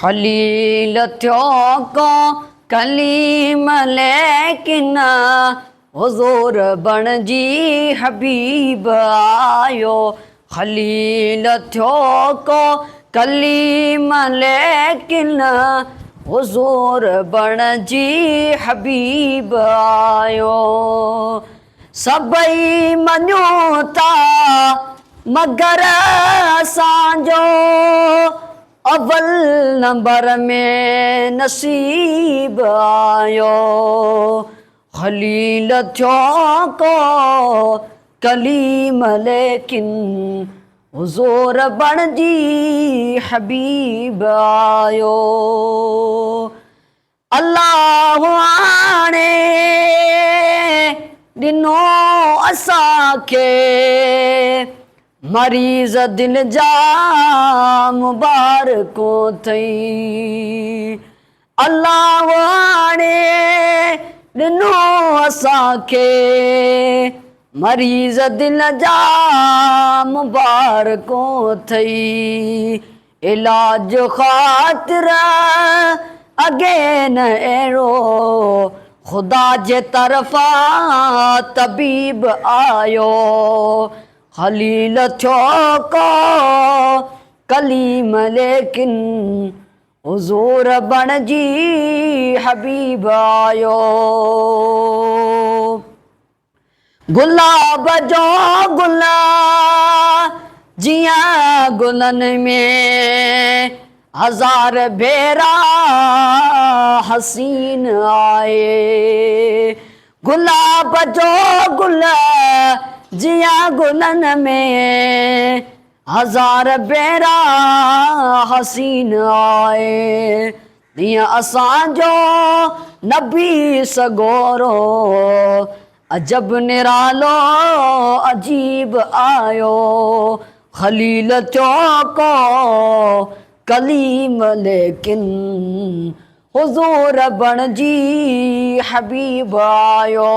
खलील थियो को कलीम लेकिन हुज़ूर बणजी हबीब आयो। खलील थियो को कलीम लेकिन हुज़ूर बणजी हबीब आयो। सभई मञो था मगर असांजो अव्वल नंबर में नसीब आयो। खलील थियो को कलीम लेकिन हुज़ूर बणजी हबीब आयो। अल्लाह आणे ॾिनो असांखे मरीज़ दिल जा मुबारकों थई। अल्लाह आणे ॾिनो असांखे मरीज़ दिल जा मुबारकों थई। इलाज ख़ातिर अॻे न अहिड़ो ख़ुदा जे तरफ़ा तबीब आयो। खलील थियो को कलीम लेकिन हुज़ूर बणजी हबीब आयो। गुलाब जो गुल जियां गुलनि में हज़ार भेरा हसीन आए। गुलाब जो गुल जियां गुलनि में हज़ार भेरा हसीन आए। तीअं असांजो नबी सगोरो अजब निरालो अजीब आयो। खलील थियो को कलीम लेकिन हुज़ूर बणजी हबीब आयो।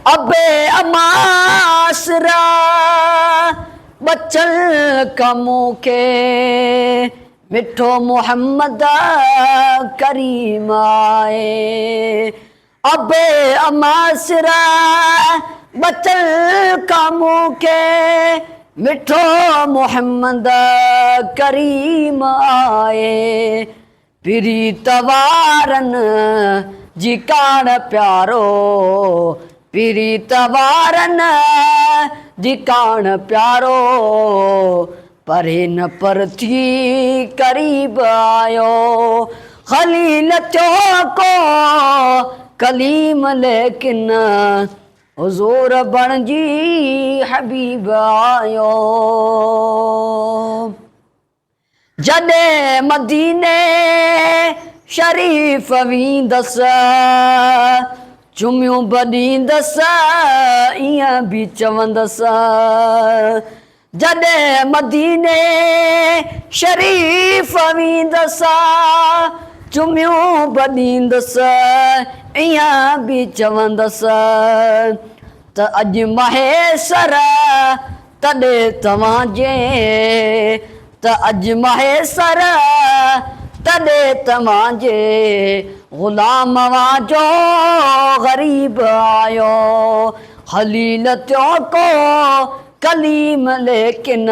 अबे अमासरा बचल कमों के मिठो मोहम्मद करीम आए। अबे अमासरा बचल कमों के मिठो मोहम्मद करीम आए। प्रीत वारन जी कान प्यारो प्रीत वारन जी कान प्यारो परे न पर थी करीब आयो। खलील थियो को कलीम लेकिन हुज़ूर बणजी हबीब आयो। जॾहिं मदीने शरीफ़ वेंदसि चुमियूं ॿॾींदसि ईअं बि चवंदसि। जॾहिं मदीने शरीफ़ वेंदसि चुमियूं ॿॾींदसि ईअं बि चवंदसि त अॼु महेसर तॾहिं तव्हांजे त अॼु महेसर तॾहिं तव्हांजे ग़ुलाम वांजो ग़रीब आयो। खलील थियो को कलीम लेकिन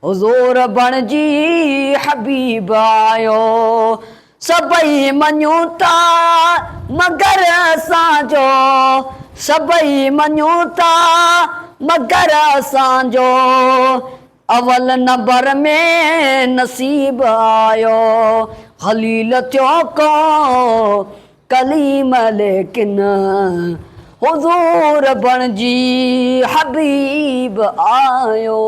हुज़ूर बणजी हबीब आयो। सभई मञूं था मगर असांजो सभई मञूं था मगर असांजो अव्वल नंबर में नसीब आयो। खलील थियो को कलीम लेकिन हुज़ूर बणजी हबीब आयो।